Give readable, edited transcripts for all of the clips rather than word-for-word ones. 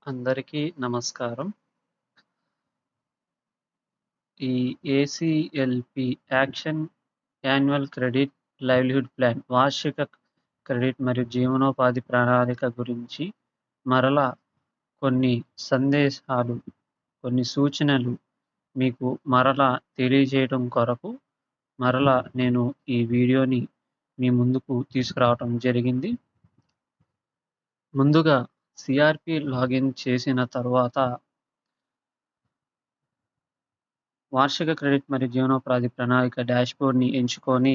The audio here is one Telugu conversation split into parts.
అందరికీ నమస్కారం. ఈ ACLP action annual credit livelihood plan వార్షిక క్రెడిట్ మరియు జీవనోపాధి ప్రణాళిక గురించి మరలా కొన్ని సందేశాలు, కొన్ని సూచనలు మీకు మరలా తెలియజేయడం కొరకు మరలా నేను ఈ వీడియోని మీ ముందుకు తీసుకురావటం జరిగింది. ముందుగా సీఆర్‌పీ లాగిన్ చేసిన తరువాత వార్షిక క్రెడిట్ మరియు జీవనోపాధి ప్రణాళిక డాష్‌బోర్డ్‌ని ఎంచుకొని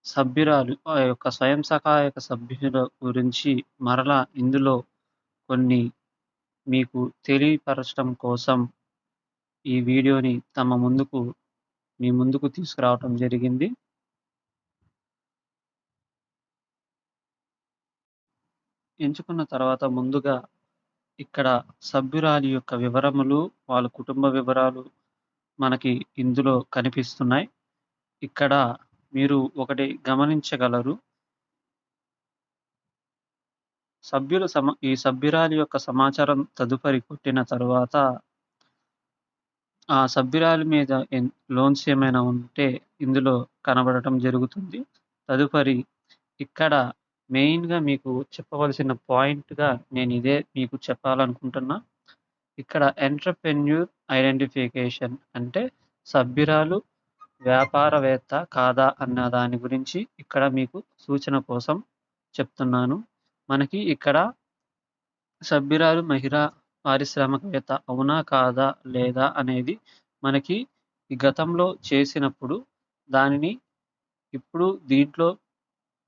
సభ్యురాలు ఆ యొక్క స్వయం సహాయక సభ్యుల గురించి మరలా ఇందులో కొన్ని మీకు తెలియపరచటం కోసం ఈ వీడియోని మీ ముందుకు తీసుకురావటం జరిగింది. ఎంచుకున్న తర్వాత ముందుగా ఇక్కడ సభ్యురాలి యొక్క వివరములు, వాళ్ళ కుటుంబ వివరాలు మనకి ఇందులో కనిపిస్తున్నాయి. ఇక్కడ మీరు ఒకటి గమనించగలరు. ఈ సభ్యురాలి యొక్క సమాచారం తదుపరి కొట్టిన తరువాత ఆ సభ్యురాలి మీద లోన్స్ ఏమైనా ఉంటే ఇందులో కనబడటం జరుగుతుంది. తదుపరి ఇక్కడ మెయిన్‌గా మీకు చెప్పవలసిన పాయింట్‌గా నేను ఇదే మీకు చెప్పాలనుకుంటున్నా. ఇక్కడ ఎంటర్‌ప్రెన్యూర్ ఐడెంటిఫికేషన్ అంటే సభ్యురాలు వ్యాపారవేత్త కాదా అన్న దాని గురించి ఇక్కడ మీకు సూచన కోసం చెప్తున్నాను. మనకి ఇక్కడ సభ్యురాలు మహిళా పారిశ్రామికవేత్త అవునా? కాదా? లేదా? అనేది మనకి ఈ గతంలో చేసినప్పుడు దానిని ఇప్పుడు దీంట్లో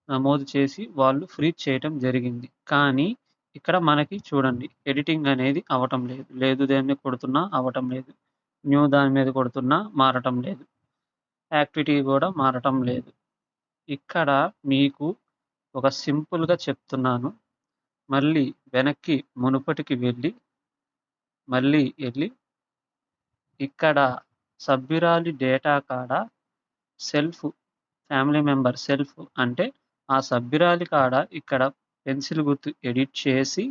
నమోదు చేసి వాళ్ళు ఫ్రీజ్ చేయటం జరిగింది. కానీ ఇక్కడ మనకి చూడండి ఎడిటింగ్ అనేది అవ్వటం లేదు. లేదు దేన్ని కొడుతున్నా అవ్వటం లేదు. న్యూ దాని మీద కొడుతున్నా మారటం లేదు. యాక్టివిటీ కూడా మారటం లేదు. ఇక్కడ మీకు ఒక సింపుల్‌గా చెప్తున్నాను. మళ్ళీ వెనక్కి మునుపటికి మళ్ళీ ఎళ్లి ఇక్కడ సభ్యురాలి డేటా కాడ ఫ్యామిలీ మెంబర్ సెల్ఫ్ అంటే ఆ సభ్యురాలి కాడ ఇక్కడ పెన్సిల్ గుర్తు ఎడిట్ చేసి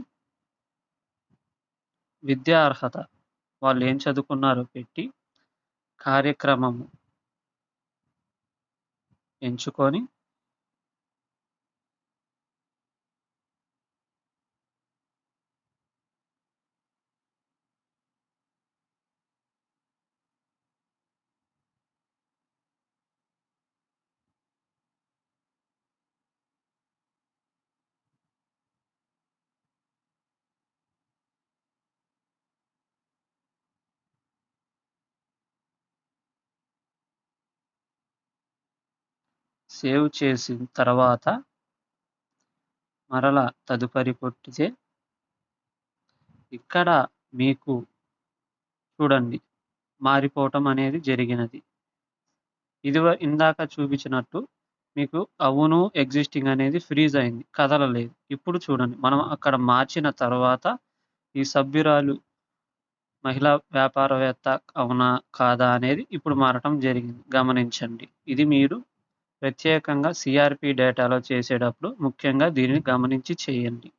విద్యా అర్హత వాళ్ళు ఏం చదువుకున్నారో పెట్టి కార్యక్రమము ఎంచుకొని సేవ్ చేసిన తర్వాత మరలా తదుపరి కొట్టితే ఇక్కడ మీకు చూడండి మారిపోవటం అనేది జరిగినది. ఇందాక చూపించినట్టు మీకు అవును ఎగ్జిస్టింగ్ అనేది ఫ్రీజ్ అయింది. కదలలేదు. ఇప్పుడు చూడండి మనం అక్కడ మార్చిన తర్వాత ఈ సభ్యురాలు మహిళా వ్యాపారవేత్త అవునా? కాదా? అనేది ఇప్పుడు మారటం జరిగింది. గమనించండి. ఇది మీరు ప్రత్యేకంగా సీఆర్‌పీ డేటాలో చేసేటప్పుడు ముఖ్యంగా దీనిని గమనించి చేయండి.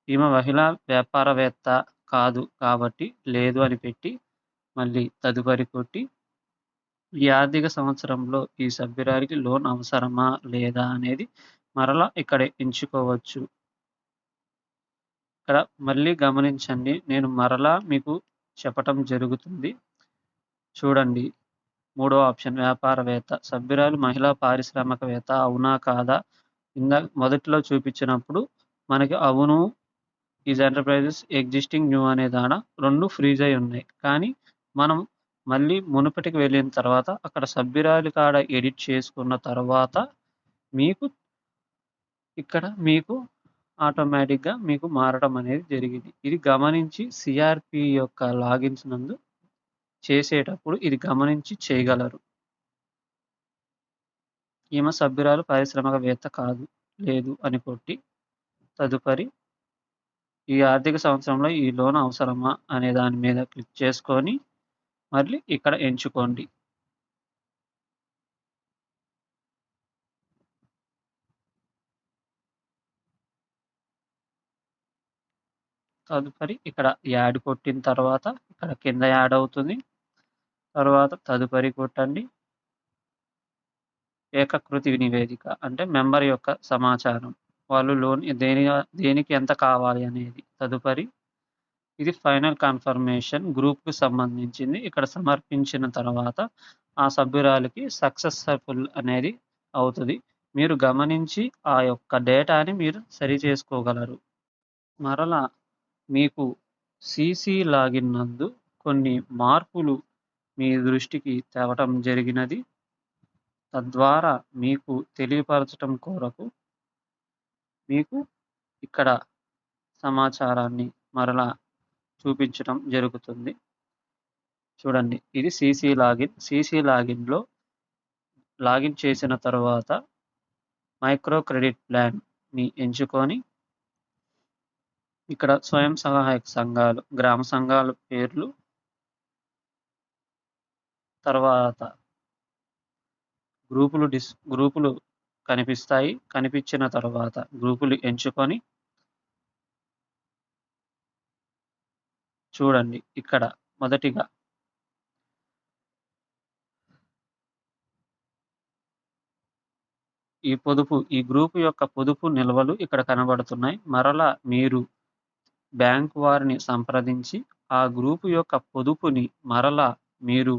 ఈమె మహిళా వ్యాపారవేత్త కాదు కాబట్టి లేదు అని పెట్టి మళ్ళీ తదుపరి కొట్టి ఈ ఆర్థిక సంవత్సరంలో ఈ సభ్యురాలికి లోన్ అవసరమా? లేదా? అనేది మరలా ఇక్కడ ఎంచుకోవచ్చు. ఇక్కడ మళ్ళీ గమనించండి. నేను మరలా మీకు చెప్పటం జరుగుతుంది. చూడండి. మూడో ఆప్షన్ వ్యాపారవేత్త. సభ్యురాలు మహిళా పారిశ్రామికవేత్త అవునా? కాదా? మొదట్లో చూపించినప్పుడు మనకి అవును ఈజ్ ఎంటర్‌ప్రైజెస్ ఎగ్జిస్టింగ్ న్యూ అనే 2 ఫ్రీజ్ అయి ఉన్నాయి. కానీ మనం మళ్ళీ మునుపటికి వెళ్ళిన తర్వాత అక్కడ సభ్యురాలి కాడ ఎడిట్ చేసుకున్న తర్వాత మీకు ఇక్కడ మీకు ఆటోమేటిక్‌గా మీకు మారడం అనేది జరిగింది. ఇది గమనించి సీఆర్‌పీ యొక్క లాగిన్స్ నందు చేసేటప్పుడు ఇది గమనించి చేయగలరు. ఈమె సభ్యురాలు పారిశ్రామికవేత్త కాదు, లేదు అని కొట్టి తదుపరి ఈ ఆర్థిక సంవత్సరంలో ఈ లోన్ అవసరమా? అనే దాని మీద క్లిక్ చేసుకొని మళ్ళీ ఇక్కడ ఎంచుకోండి. తదుపరి ఇక్కడ యాడ్ కొట్టిన తర్వాత ఇక్కడ కింద యాడ్ అవుతుంది. తర్వాత తదుపరి కొట్టండి. ఏకకృతి నివేదిక అంటే మెంబర్ యొక్క సమాచారం. వాళ్ళు లోన్ దేనికి ఎంత కావాలి అనేది. తదుపరి ఇది ఫైనల్ కన్ఫర్మేషన్ గ్రూప్‌కి సంబంధించింది. ఇక్కడ సమర్పించిన తర్వాత ఆ సభ్యురాలికి సక్సెస్‌ఫుల్ అనేది అవుతది. మీరు గమనించి ఆ యొక్క డేటాని మీరు సరిచేసుకోగలరు. మరలా మీకు సీసీ లాగిన్ నందు కొన్ని మార్పులు మీ దృష్టికి తేవటం జరిగినది. తద్వారా మీకు తెలియపరచటం కొరకు మీకు ఇక్కడ సమాచారాన్ని మరలా చూపించటం జరుగుతుంది. చూడండి ఇది సీసీ లాగిన్. సీసీ లాగిన్‌లో లాగిన్ చేసిన తర్వాత మైక్రో క్రెడిట్ ప్లాన్‌ని ఎంచుకొని ఇక్కడ స్వయం సహాయక సంఘాలు, గ్రామ సంఘాల పేర్లు, తర్వాత గ్రూపులు కనిపిస్తాయి. కనిపించిన తర్వాత గ్రూపులు ఎంచుకొని చూడండి ఇక్కడ మొదటిగా ఈ గ్రూప్ యొక్క పొదుపు నిల్వలు ఇక్కడ కనబడుతున్నాయి. మరలా మీరు బ్యాంక్ వారిని సంప్రదించి ఆ గ్రూప్ యొక్క పొదుపుని మరలా మీరు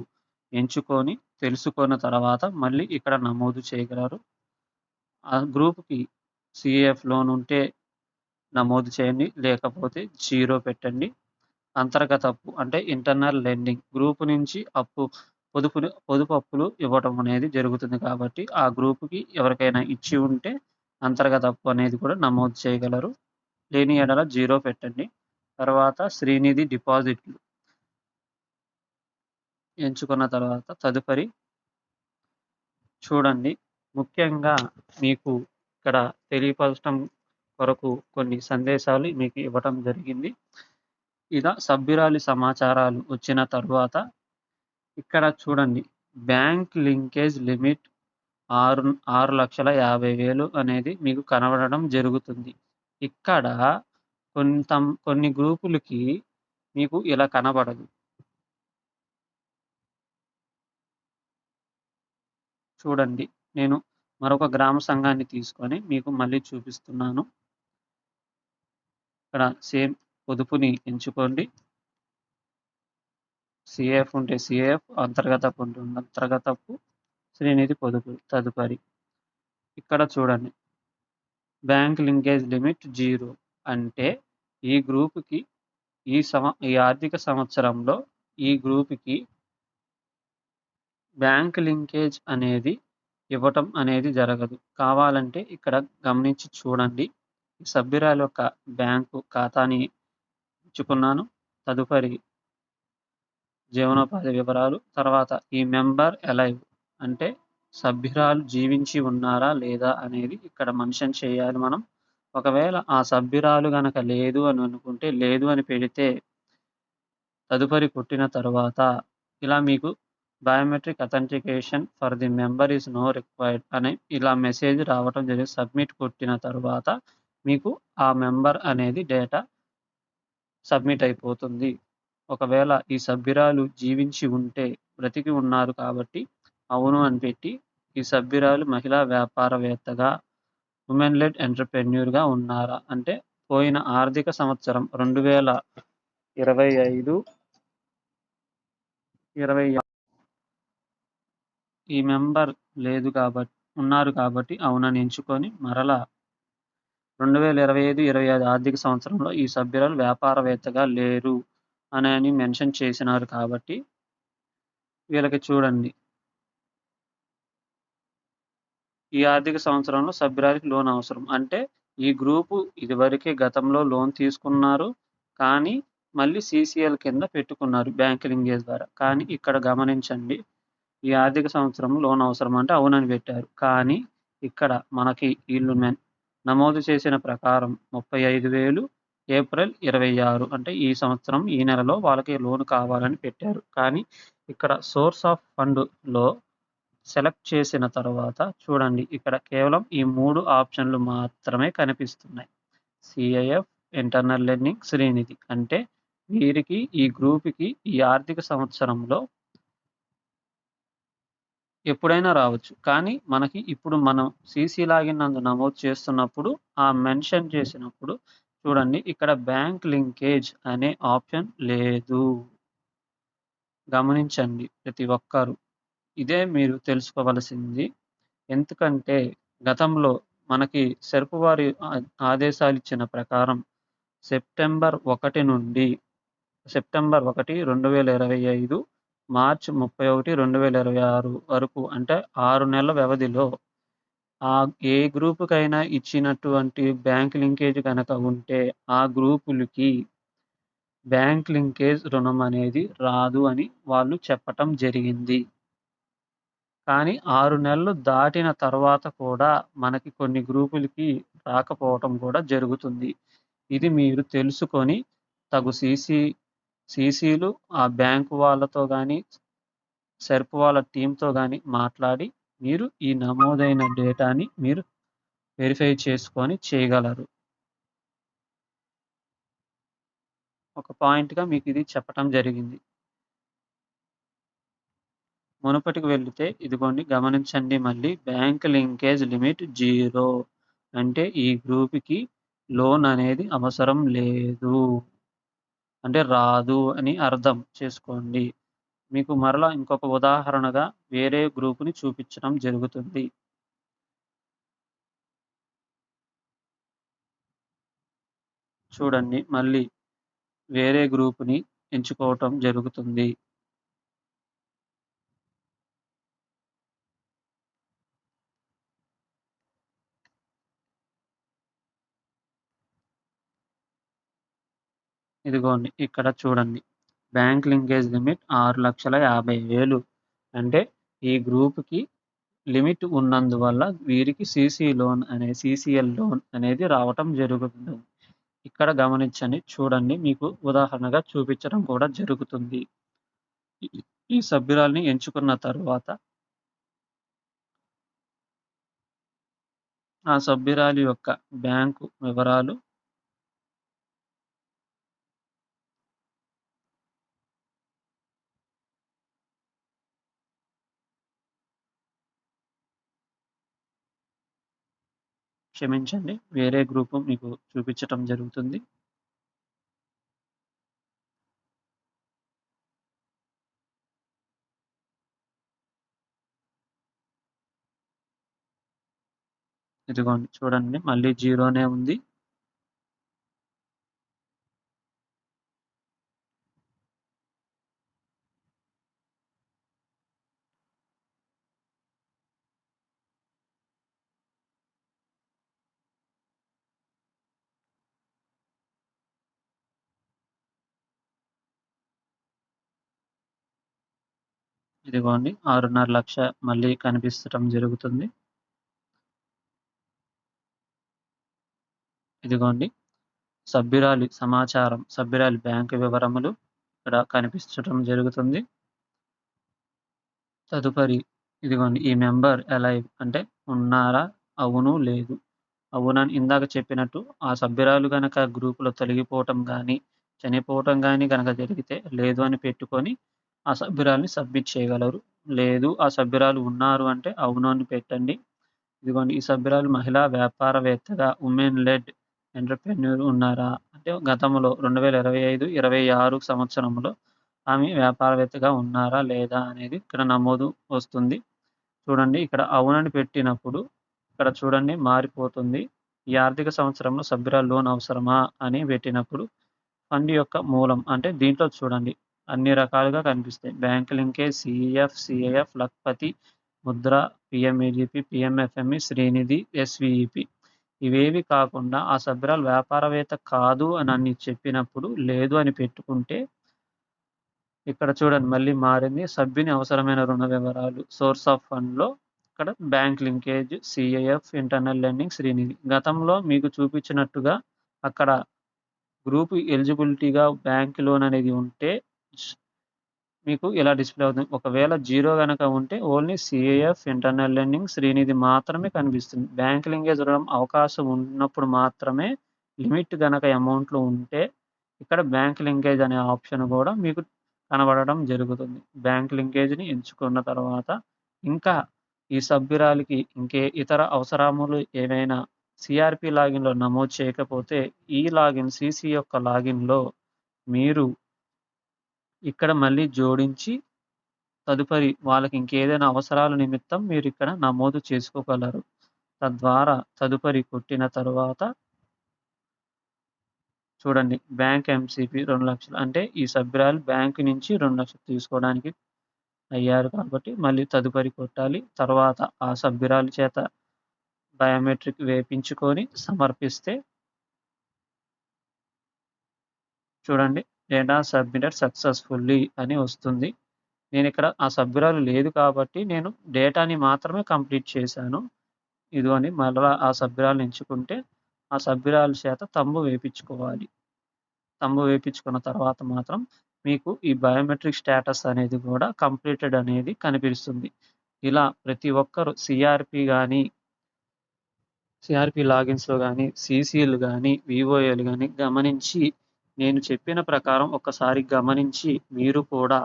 ఎంచుకొని తెలుసుకున్న తర్వాత మళ్ళీ ఇక్కడ నమోదు చేయగలరు. ఆ గ్రూప్‌కి సీఏఎఫ్ లోన్ ఉంటే నమోదు చేయండి. లేకపోతే 0 పెట్టండి. అంతర్గత అప్పు అంటే ఇంటర్నల్ లెండింగ్ గ్రూప్ నుంచి పొదుపు అప్పులు ఇవ్వటం అనేది జరుగుతుంది కాబట్టి ఆ గ్రూప్‌కి ఎవరికైనా ఇచ్చి ఉంటే అంతర్గత అప్పు అనేది కూడా నమోదు చేయగలరు. లేని యెడల 0 పెట్టండి. తర్వాత శ్రీనిధి డిపాజిట్లు ఎంచుకున్న తర్వాత తదుపరి చూడండి ముఖ్యంగా మీకు ఇక్కడ తెలియపరచటం కొరకు కొన్ని సందేశాలు మీకు ఇవ్వటం జరిగింది. ఇలా సభ్యురాలి సమాచారాలు వచ్చిన తరువాత ఇక్కడ చూడండి బ్యాంక్ లింకేజ్ లిమిట్ 6,50,000 అనేది మీకు కనబడడం జరుగుతుంది. ఇక్కడ కొన్ని గ్రూపులకి మీకు ఇలా కనబడదు. చూడండి నేను మరొక గ్రామ సంఘాన్ని తీసుకొని మీకు మళ్ళీ చూపిస్తున్నాను. ఇక్కడ సేమ్ పొదుపుని ఎంచుకోండి. సీఏఎఫ్ ఉంటే సీఏఎఫ్, అంతర్గత అప్పు ఉంటే అంతర్గత అప్పు, శ్రీనిధి పొదుపు తదుపరి ఇక్కడ చూడండి బ్యాంక్ లింకేజ్ లిమిట్ 0 అంటే ఈ గ్రూప్‌కి ఈ ఆర్థిక సంవత్సరంలో ఈ గ్రూప్‌కి బ్యాంక్ లింకేజ్ అనేది ఇవ్వటం అనేది జరగదు. కావాలంటే ఇక్కడ గమనించి చూడండి. సభ్యురాలి యొక్క బ్యాంకు ఖాతాని ఎంచుకున్నాను. తదుపరి జీవనోపాధి వివరాలు, తర్వాత ఈ మెంబర్ అలైవ్ అంటే సభ్యురాలు జీవించి ఉన్నారా లేదా అనేది ఇక్కడ మెన్షన్ చేయాలి మనం. ఒకవేళ ఆ సభ్యురాలు గనక లేదు అని అనుకుంటే లేదు అని పెడితే తదుపరి కొట్టిన తర్వాత ఇలా మీకు biometric authentication for the member is no required అని ఇలా మెసేజ్ రావటం జరిగింది. సబ్మిట్ కొట్టిన తర్వాత మీకు ఆ మెంబర్ అనేది డేటా సబ్మిట్ అయిపోతుంది. ఒకవేళ ఈ సభ్యురాలు జీవించి ఉంటే బ్రతికి ఉన్నారు కాబట్టి అవును అని పెట్టి ఈ సభ్యురాలు మహిళా వ్యాపారవేత్తగా ఉమెన్ లెడ్ ఎంటర్‌ప్రెన్యూర్‌గా ఉన్నారా అంటే పోయిన ఆర్థిక సంవత్సరం 2025, 26 ఈ మెంబర్ ఉన్నారు కాబట్టి అవునని ఎంచుకొని మరలా 2025, 26 ఆర్థిక సంవత్సరంలో ఈ సభ్యురాలు వ్యాపారవేత్తగా లేరు అని మెన్షన్ చేసినారు కాబట్టి వీళ్ళకి చూడండి ఈ ఆర్థిక సంవత్సరంలో సభ్యురాలికి లోన్ అవసరం. అంటే ఈ గ్రూపు ఇదివరకే గతంలో లోన్ తీసుకున్నారు. కానీ మళ్ళీ సీసీఎల్ కింద పెట్టుకున్నారు బ్యాంక్ లింకేజ్ ద్వారా. కానీ ఇక్కడ గమనించండి ఈ ఆర్థిక సంవత్సరం లోన్ అవసరం అంటే అవునని పెట్టారు. కానీ ఇక్కడ మనకి వీళ్ళు నమోదు చేసిన ప్రకారం 35,000 ఏప్రిల్ 26 అంటే ఈ సంవత్సరం ఈ నెలలో వాళ్ళకి లోన్ కావాలని పెట్టారు. కానీ ఇక్కడ సోర్స్ ఆఫ్ ఫండ్‌లో సెలెక్ట్ చేసిన తర్వాత చూడండి ఇక్కడ కేవలం ఈ 3 ఆప్షన్‌లు మాత్రమే కనిపిస్తున్నాయి. CIF, internal learning, Srinidhi. అంటే వీరికి ఈ గ్రూప్‌కి ఈ ఆర్థిక సంవత్సరంలో ఎప్పుడైనా రావచ్చు. కానీ మనకి ఇప్పుడు మనం సీసీ లాగిన్ నందు నమోదు చేస్తున్నప్పుడు మెన్షన్ చేసినప్పుడు చూడండి ఇక్కడ బ్యాంక్ లింకేజ్ అనే ఆప్షన్ లేదు. గమనించండి ప్రతి ఒక్కరు. ఇదే మీరు తెలుసుకోవలసింది. ఎందుకంటే గతంలో మనకి సెర్ప్ వారి ఆదేశాలిచ్చిన ప్రకారం సెప్టెంబర్ 1 నుండి సెప్టెంబర్ 1, 2025 మార్చ్ 31, 2026 వరకు అంటే 6 నెలల వ్యవధిలో ఏ గ్రూప్‌కైనా ఇచ్చినటువంటి బ్యాంక్ లింకేజ్ గనక ఉంటే ఆ గ్రూపులకి బ్యాంక్ లింకేజ్ రుణం అనేది రాదు అని వాళ్ళు చెప్పటం జరిగింది. కానీ 6 నెలలు దాటిన తర్వాత కూడా మనకి కొన్ని గ్రూపులకి రాకపోవటం కూడా జరుగుతుంది. ఇది మీరు తెలుసుకొని తగు సీసీలు ఆ బ్యాంకు వాళ్ళతో గాని, సెర్ప్ వాళ్ళ టీమ్‌తో గాని మాట్లాడి మీరు ఈ నమోదైన డేటాని మీరు వెరిఫై చేసుకొని చేయగలరు. ఒక పాయింట్‌గా మీకిది చెప్పటం జరిగింది. మునుపటికి వెళితే ఇదిగోండి గమనించండి మళ్ళీ బ్యాంక్ లింకేజ్ లిమిట్ 0 అంటే ఈ గ్రూప్‌కి లోన్ అనేది అవసరం లేదు. అంటే రాదు అని అర్థం చేసుకోండి. మీకు మరలా ఇంకొక ఉదాహరణగా వేరే గ్రూప్‌ని చూపించడం జరుగుతుంది. చూడండి మళ్ళీ వేరే గ్రూప్‌ని ఎంచుకోవటం జరుగుతుంది. ఇదిగోండి ఇక్కడ చూడండి. బ్యాంక్ లింకేజ్ లిమిట్ 6,50,000 అంటే ఈ గ్రూప్‌కి లిమిట్ ఉన్నందువల్ల వీరికి సీసీఎల్ లోన్ అనేది రావటం జరుగుతుంది. ఇక్కడ గమనించండి. చూడండి మీకు ఉదాహరణగా చూపించడం కూడా జరుగుతుంది. ఈ ఈ సభ్యురాలిని ఎంచుకున్న తరువాత ఆ సభ్యురాలి యొక్క బ్యాంకు వివరాలు క్షమించండి. వేరే గ్రూపు మీకు చూపించటం జరుగుతుంది. ఇదిగోండి చూడండి మళ్ళీ జీరోనే ఉంది. ఇదిగోండి 6.5 లక్ష మళ్ళీ కనిపించటం జరుగుతుంది. ఇదిగోండి సభ్యురాలి సమాచారం, సభ్యురాలి బ్యాంకు వివరములు ఇక్కడ కనిపించటం జరుగుతుంది. తదుపరి ఇదిగోండి ఈ మెంబర్ అలైవ్ అంటే ఉన్నారా? అవును, లేదు. అవునని ఇందాక చెప్పినట్టు ఆ సభ్యురాలు గనక గ్రూప్‌లో తొలగిపోవటం గానీ, చనిపోవటం గానీ గనక జరిగితే లేదు అని పెట్టుకొని ఆ సభ్యురాలిని సబ్మిట్ చేయగలరు. లేదు ఆ సభ్యురాలు ఉన్నారు అంటే అవును అని పెట్టండి. ఇదిగోండి ఈ సభ్యురాలు మహిళా వ్యాపారవేత్తగా ఉమెన్ లెడ్ ఎంటర్‌ప్రెన్యూర్ ఉన్నారా? అంటే గతంలో 2025, 26 సంవత్సరంలో ఆమె వ్యాపారవేత్తగా ఉన్నారా? లేదా? అనేది ఇక్కడ నమోదు వస్తుంది. చూడండి ఇక్కడ అవునని పెట్టినప్పుడు ఇక్కడ చూడండి మారిపోతుంది. ఈ ఆర్థిక సంవత్సరంలో సభ్యురాలు లోన్ అవసరమా అని పెట్టినప్పుడు ఫండ్ యొక్క మూలం అంటే దీంట్లో చూడండి అన్ని రకాలుగా కనిపిస్తాయి. Bank linkage, CAF, Lakhpati, Mudra, పీఎంఏజీపీ, PMFME, Srinidhi, ఎస్వీఈపీ ఇవేవి కాకుండా ఆ సభ్యురాలు వ్యాపారవేత్త కాదు అని చెప్పినప్పుడు లేదు అని పెట్టుకుంటే ఇక్కడ చూడండి మళ్ళీ మారింది. సభ్యుని అవసరమైన రుణ వివరాలు, సోర్స్ ఆఫ్ ఫండ్‌లో ఇక్కడ bank linkage, CAF, internal lending, Srinidhi. గతంలో మీకు చూపించినట్టుగా అక్కడ గ్రూప్ ఎలిజిబిలిటీగా బ్యాంక్ లోన్ అనేది ఉంటే మీకు ఇలా డిస్‌ప్లే అవుతుంది. ఒకవేళ జీరో గనక ఉంటే only CAF, internal lending, Srinidhi మాత్రమే కనిపిస్తుంది. బ్యాంక్ లింకేజ్ రుణం అవకాశం ఉన్నప్పుడు మాత్రమే లిమిట్ గనక అమౌంట్‌లో ఉంటే ఇక్కడ బ్యాంక్ లింకేజ్ అనే ఆప్షన్ గూడా మీకు కనబడడం జరుగుతుంది. బ్యాంక్ లింకేజ్‌ని ఎంచుకున్న తర్వాత ఇంకా ఈ సభ్యురాలికి ఇతర అవసరములు ఏవైనా సీఆర్‌పీ లాగిన్‌లో నమోదు చేయకపోతే ఈ లాగిన్ సీసీ యొక్క లాగిన్‌లో మీరు ఇక్కడ మళ్ళీ జోడించి తదుపరి వాళ్ళకి ఇంకేదైనా అవసరాల నిమిత్తం మీరిక్కడ నమోదు చేసుకోగలరు. తద్వారా తదుపరి కొట్టిన తరువాత చూడండి బ్యాంక్ ఎంసీపీ 2,00,000 అంటే ఈ సభ్యురాలు బ్యాంక్ నుంచి 2,00,000 తీసుకోవడానికి అయ్యారు కాబట్టి మళ్ళీ తదుపరి కొట్టాలి. తర్వాత ఆ సభ్యురాలి చేత బయోమెట్రిక్ వేపించుకొని సమర్పిస్తే చూడండి డేటా సబ్మిటెడ్ సక్సెస్‌ఫుల్లీ అని వస్తుంది. నేనిక్కడ ఆ సభ్యురాలు లేదు కాబట్టి నేను డేటాని మాత్రమే కంప్లీట్ చేశాను. ఇదిగోండి మరలా ఆ సభ్యురాలిని ఎంచుకుంటే ఆ సభ్యురాలి చేత తంబు వేపించుకోవాలి. తంబు వేపించుకున్న తర్వాత మాత్రం మీకు ఈ బయోమెట్రిక్ స్టేటస్ అనేది గూడా కంప్లీటెడ్ అనేది కనిపిస్తుంది. ఇలా ప్రతి ఒక్కరు సిఆర్‌పీ లాగిన్స్‌లో గానీ, సీసీలు గానీ, వీఓఏలు గానీ గమనించి నేను చెప్పిన ప్రకారం ఒక్కసారి గమనించి మీరు కూడా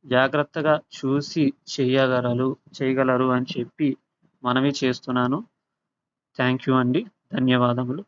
జాగ్రత్తగా చూసి చేయగలరు అని చెప్పి మనవి చేస్తున్నాను. థాంక్ యూ అండి. ధన్యవాదములు.